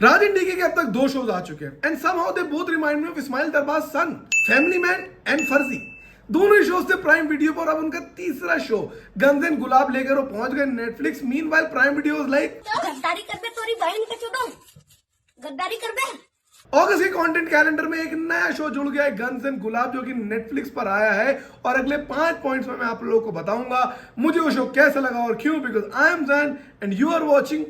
राज India के अब तक 2 शोज आ चुके हैं and somehow they both remind me of Ismail Darbar सन, फैमिली मैन एंड फर्जी। दोनों ही शोज थे प्राइम वीडियो पर। अब उनका तीसरा शो गन्स एंड गुलाब लेकर वो पहुंच गए Netflix. Meanwhile prime video was like गद्दारी कर बे तोरी बहन के चुदो, गद्दारी कर बे। अगस्त के कंटेंट कैलेंडर में एक नया शो जुड़ गया है गन्स एंड गुलाब, जो कि नेटफ्लिक्स पर आया है और अगले 5 पॉइंट्स में मैं आप लोगों को बताऊंगा मुझे वो शो कैसा लगा और क्यों, because I am Jain and you are watching.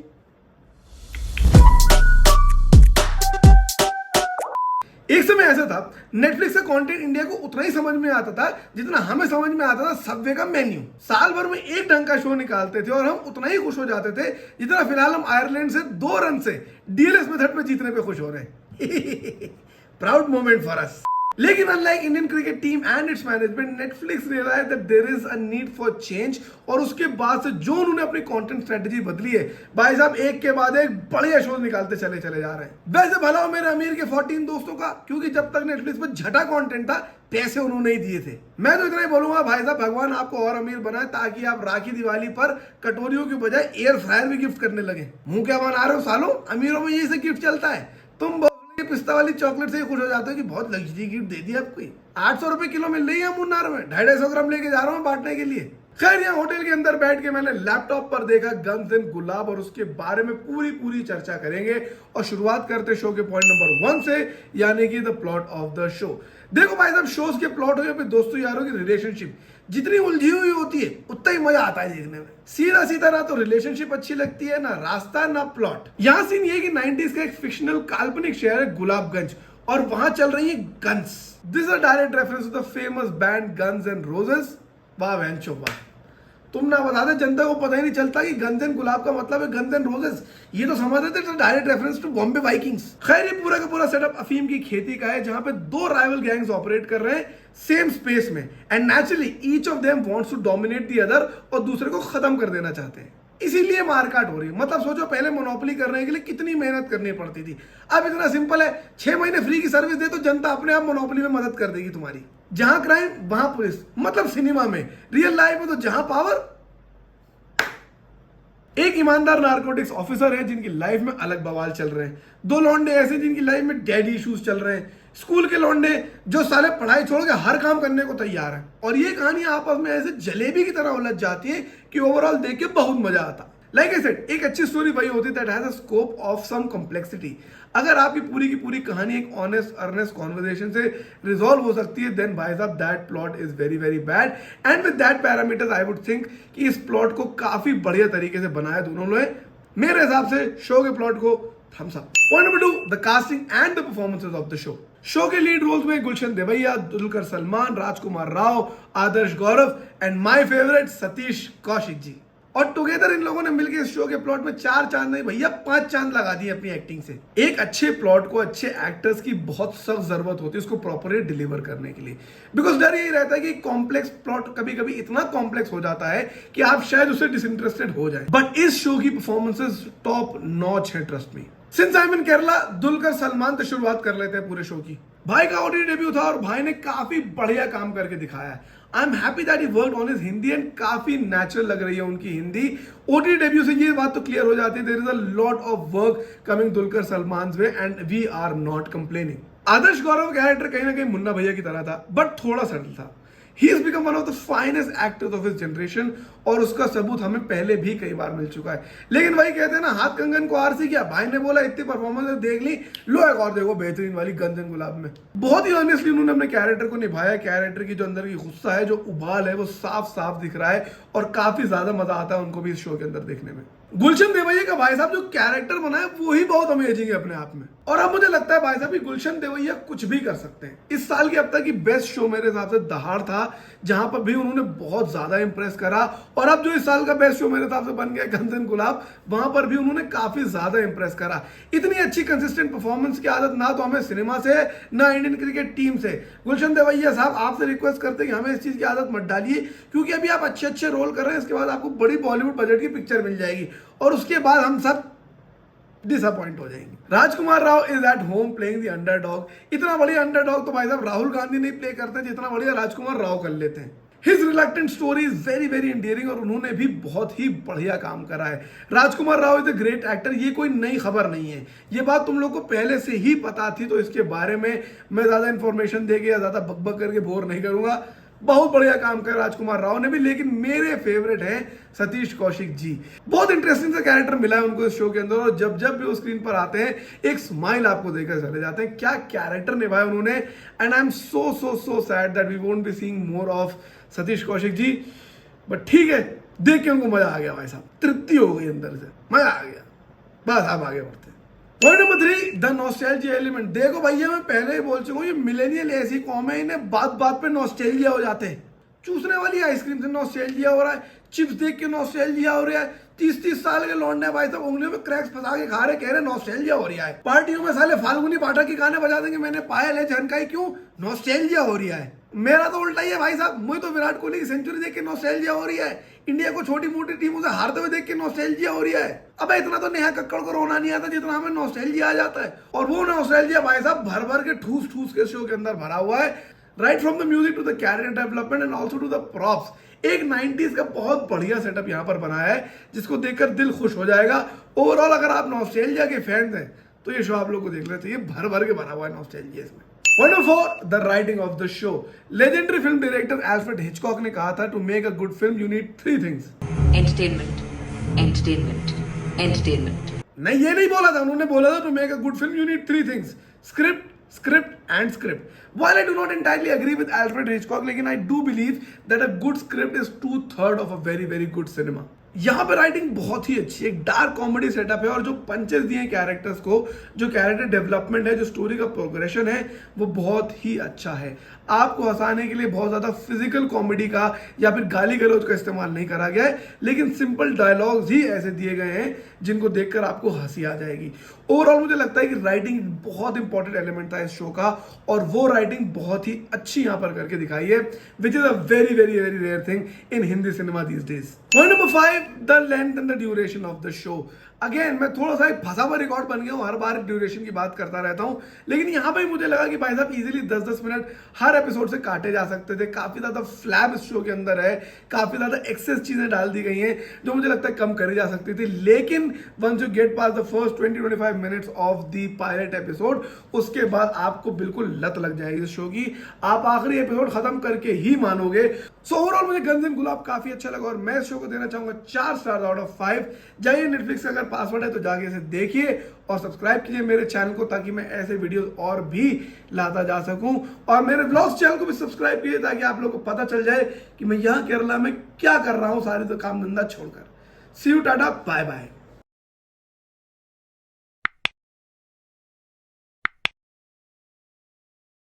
एक समय ऐसा था नेटफ्लिक्स का कंटेंट इंडिया को उतना ही समझ में आता था जितना हमें समझ में आता था सबवे का मेन्यू। साल भर में एक ढंग का शो निकालते थे और हम उतना ही खुश हो जाते थे जितना फिलहाल हम आयरलैंड से 2 रन से डीएलएस मेथड में जीतने पे खुश हो रहे हैं। Proud moment for us. लेकिन unlike Indian cricket team and its management, Netflix realise that there is a need for change. और उसके बाद से जो उन्होंने अपनी कंटेंट स्ट्रेटजी बदली है, भाई साहब एक के बाद एक बढ़िया शो निकालते चले जा रहे हैं। वैसे भला हो मेरे अमीर के 14 दोस्तों का, क्योंकि जब तक नेटफ्लिक्स पर झटा कंटेंट था पैसे उन्होंने ही दिए थे। मैं तो इतना ही बोलूंगा भाई साहब, भगवान आपको और अमीर बनाए ताकि आप राखी दिवाली पर कटोरियों की बजाय एयर फ्रायर भी गिफ्ट करने लगे। मुंह क्या बना रहे हो सालों, अमीरों में यही से गिफ्ट चलता है। तुम पिस्ता वाली चॉकलेट से खुश हो जाते हो कि बहुत लग्जरी गिफ्ट दे दी आपको। 800 रुपए किलो मिल रही है मुन्नार में, 250 ग्राम लेके जा रहा हूँ बांटने के लिए। खैर यहाँ होटल के अंदर बैठ के मैंने लैपटॉप पर देखा गन्स एंड गुलाब और उसके बारे में पूरी चर्चा करेंगे। और शुरुआत करते शो के पॉइंट नंबर 1 से, यानी कि the plot of the show. देखो भाई साहब, शोज के प्लॉट हो या फिर दोस्तों यारों की रिलेशनशिप जितनी उलझी हुई होती है उतना ही मजा आता है देखने में। सीधा ना तो रिलेशनशिप अच्छी लगती है, ना रास्ता ना प्लॉट। यहाँ सीन ये कि 90s का एक फिक्शनल काल्पनिक शहर है गुलाबगंज और वहां चल रही है guns. This a direct reference to the famous band Guns and Roses. वाह बहन चोपा, तुम ना बता दे, जनता को पता ही नहीं चलता कि गन्स एंड गुलाब का मतलब है गन्स एंड रोजेस। ये तो समझ रहे थे direct reference to Bombay Vikings. खैर ये पूरा का पूरा सेटअप अफीम की खेती का है, जहां पे 2 राइवल गैंग्स ऑपरेट कर रहे हैं सेम स्पेस में and naturally each of them wants to dominate the other और दूसरे को खत्म कर देना चाहते हैं। इसीलिए मारकाट हो रही है। मतलब सोचो पहले मोनोपोली करने के लिए कितनी मेहनत करनी पड़ती थी, अब इतना सिंपल है, 6 महीने फ्री की सर्विस दे तो जनता अपने आप मोनोपोली में मदद कर देगी तुम्हारी। जहां क्राइम वहां पुलिस, मतलब सिनेमा में। रियल लाइफ में तो जहां पावर। एक ईमानदार नारकोटिक्स ऑफिसर है जिनकी लाइफ में अलग बवाल चल रहे हैं। 2 लौंडे ऐसे जिनकी लाइफ में डैडी इश्यूज चल रहे हैं। स्कूल के लौंडे जो साले पढ़ाई छोड़ के हर काम करने को तैयार हैं। और ये कहानी आपस में ऐसे जलेबी की तरह उलझ जाती है कि ओवरऑल देख के बहुत मजा आता। लाइक आई सेड, एक अच्छी स्टोरी वही होती है that has a scope of some complexity. अगर आपकी पूरी की पूरी कहानी एक ऑनेस्ट अर्नेस्ट कॉन्वर्सेशन से रिजॉल्व हो सकती है, देन भाई साहब that plot is very bad. And with that parameters I would think कि इस प्लॉट को काफी बढ़िया तरीके से बनाया दोनों ने। मेरे हिसाब से शो के प्लॉट को thumbs up. Point number 2, the casting and the performances of the show. Show के लीड रोल्स में Gulshan Devaiah, Dulquer Salmaan, Rajkummar Rao, Adarsh Gourav and my favourite Satish Kaushik ji. और टुगेदर इन लोगों ने मिलकर इस शो के प्लॉट में 4 चांद नहीं भैया 5 चांद लगा दिए अपनी एक्टिंग से। एक अच्छे प्लॉट को अच्छे एक्टर्स की बहुत सख्त जरूरत होती है उसको प्रॉपरली डिलीवर करने के लिए। बिकॉज डर यही रहता है कि कॉम्प्लेक्स प्लॉट कभी कभी इतना कॉम्प्लेक्स हो जाता है कि आप शायद उससे डिसइंटरेस्टेड हो जाए। बट इस शो की परफॉर्मेंसेस टॉप नॉच है, trust me. Since I am in Kerala, Dulquer Salmaan तो शुरुआत कर लेते हैं पूरे शो की। भाई का ऑडियो डेब्यू था और भाई ने काफी बढ़िया काम करके दिखाया है। I am happy that he worked on his Hindi and काफी नेचुरल लग रही है उनकी हिंदी। ओटी डेब्यू से ये बात तो क्लियर हो जाती है, there is a lot of work coming Dulquer Salmaan way and we are not complaining. Adarsh Gourav का कैरेक्टर कहीं ना कहीं मुन्ना भैया की तरह था, बट थोड़ा सटल था। He has become one of the finest actors of his generation और उसका सबूत हमें पहले भी कई बार मिल चुका है। लेकिन वही कहते हैं ना, हाथ कंगन को आरसी किया। भाई ने बोला इतनी परफॉर्मेंस देख ली, लो एक और देखो बेहतरीन वाली गन्स एंड गुलाब में। बहुत ही ऑनेस्टली उन्होंने अपने कैरेक्टर को निभाया। कैरेक्टर की जो अंदर की गुस्सा है, जो उबाल है, वो साफ दिख रहा है और काफी ज्यादा मजा आता है उनको भी इस शो के अंदर देखने में। गुलशन देवैया का भाई साहब जो कैरेक्टर बना है वो ही बहुत अमेजिंग है अपने आप में। और अब मुझे लगता है भाई साहब कि गुलशन देवैया कुछ भी कर सकते हैं। इस साल की अब तक की बेस्ट शो मेरे हिसाब से दहाड़ था, जहां पर भी उन्होंने बहुत ज्यादा इंप्रेस करा। और अब जो इस साल का बेस्ट शो मेरे हिसाब से बन गया गन्स एंड गुलाब, वहां पर भी उन्होंने काफी ज्यादा इंप्रेस करा। इतनी अच्छी कंसिस्टेंट परफॉर्मेंस की आदत ना तो हमें सिनेमा से ना इंडियन क्रिकेट टीम से। गुलशन देवैया साहब आपसे रिक्वेस्ट करते हैं कि हमें इस चीज की आदत मत डालिए, क्योंकि अभी आप अच्छे रोल कर रहे हैं, इसके बाद आपको बड़ी बॉलीवुड बजट की पिक्चर मिल जाएगी और उसके बाद हम सब डिसअपॉइंट हो जाएंगे। Rajkummar Rao is at home playing the underdog. इतना बढ़िया अंडरडॉग तो भाई साहब राहुल गांधी नहीं प्ले करते जितना बढ़िया राजकुमार राव कर लेते हैं। His reluctant story is very very endearing और उन्होंने भी बहुत ही बढ़िया काम करा है। Rajkummar Rao is a great actor, ये कोई नई खबर नहीं है, ये बात तुम लोग को पहले से ही पता थी, तो इसके बारे में मैं ज्यादा इंफॉर्मेशन देके या ज्यादा बकबक करके बोर नहीं करूंगा। बहुत बढ़िया काम कर राजकुमार राव ने भी, लेकिन मेरे फेवरेट हैं सतीश कौशिक जी। बहुत इंटरेस्टिंग सा कैरेक्टर मिला है उनको इस शो के अंदर और जब जब भी वो स्क्रीन पर आते हैं एक स्माइल आपको देकर चले जाते हैं। क्या कैरेक्टर निभाया उन्होंने, and I am so so so sad that we won't be seeing more of Satish Kaushik ji, but ठीक है, देख के उनको मजा आ गया भाई साहब, तृप्ति हो गई अंदर से, मजा आ गया। बस आप आगे बढ़ते हैं। Point number 3, the nostalgia element. देखो भैया, मैं पहले ही बोल चुका हूँ, ये मिलेनियल ऐसी कौम है, इन्हें बात बात पे नॉस्टैल्जिया हो जाते हैं। चूसने वाली आइसक्रीम से नॉस्टैल्जिया हो रहा है, चिप्स देख के नॉस्टैल्जिया हो रहा है। 30-30 साल के लौंडे भाई साहब उंगलियों में क्रैक्स फंसा के खा रहे, कह रहे नॉस्टैल्जिया हो रहा है। पार्टियों में साले फाल्गुनी पाठक के गाने बजा देंगे, मैंने पायल है झनकाई, क्यों? नॉस्टैल्जिया हो रहा है। मेरा तो उल्टा ही है भाई साहब, मुझे तो विराट कोहली की सेंचुरी देख के नॉस्टैल्जिया हो रही है, इंडिया को छोटी मोटी टीमों से हारते हुए देख के नॉस्टैल्जिया हो रही है। अब इतना तो नेहा कक्कड़ को रोना नहीं आता जितना हमें नॉस्टैल्जिया आ जाता है, और वो नॉस्टैल्जिया भाई साहब भर भर के ठूस ठूस के शो के अंदर भरा हुआ है। Right from the music to the character development and also to the props. एक 90s का बहुत बढ़िया सेटअप यहाँ पर बनाया है जिसको देखकर दिल खुश हो जाएगा। ओवरऑल अगर आप नॉस्टैल्जिया के फैंस हैं तो ये शो आप लोग को देखना चाहिए, भर भर के भरा हुआ है नॉस्टैल्जिया इसमें। Point number 4, the writing of the show. Legendary film director Alfred Hitchcock ने कहा था, to make a good film you need 3 things. Entertainment, entertainment, entertainment. नहीं, ये नहीं बोला था, उन्होंने बोला था to make a good film you need 3 things, script, script and script. While I do not entirely agree with Alfred Hitchcock, लेकिन I do believe that a good script is 2/3 of a very very good cinema. यहाँ पे writing बहुत ही अच्छी है, एक dark comedy setup है और जो पंचेस दिए हैं कैरेक्टर्स को, जो कैरेक्टर डेवलपमेंट है, जो स्टोरी का प्रोग्रेशन है, वो बहुत ही अच्छा है। आपको हंसाने के लिए बहुत ज्यादा फिजिकल कॉमेडी का या फिर गाली गलौज का इस्तेमाल नहीं करा गया है, लेकिन सिंपल डायलॉग्स ही ऐसे दिए गए हैं जिनको देखकर आपको हंसी आ जाएगी। ओवरऑल मुझे लगता है कि राइटिंग बहुत इंपॉर्टेंट एलिमेंट था इस शो का, और वो राइटिंग बहुत ही अच्छी यहाँ पर करके दिखाई है, which is a very very very rare thing in Hindi cinema these days. Point number 5, the length and the duration of the show. Again मैं थोड़ा सा एक फंसा हुआ रिकॉर्ड बन गया हूँ, हर बार ड्यूरेशन की बात करता रहता हूँ, लेकिन यहाँ पे मुझे लगा कि भाई साहब इजीली 10-10 मिनट हर एपिसोड से काटे जा सकते थे। काफी ज्यादा फ्लैब इस शो के अंदर है, काफी ज्यादा एक्सेस चीजें डाल दी गई हैं जो मुझे लगता है कम करी जा सकती थी, लेकिन once you get past the first 20-25 minutes of the pilot episode, उसके बाद आपको बिल्कुल लत लग जाएगी इस शो की, आप आखिरी एपिसोड खत्म करके ही मानोगे। सो ओवरऑल मुझे गन्स एंड गुलाब काफी अच्छा लगा और मैं इस शो को देना चाहूंगा 4 स्टार आउट ऑफ 5। जाइए नेटफ्लिक्स का अगर पासवर्ड है तो जाके इसे देखिए और सब्सक्राइब कीजिए मेरे चैनल को, ताकि मैं ऐसे वीडियोस और भी लाता जा सकूं, और मेरे व्लॉग्स चैनल को भी सब्सक्राइब कीजिए ताकि आप लोगों को पता चल जाए कि मैं यहाँ केरला में क्या कर रहा हूँ सारे तो काम धंधा छोड़कर। सी यू, टाटा, बाय बाय।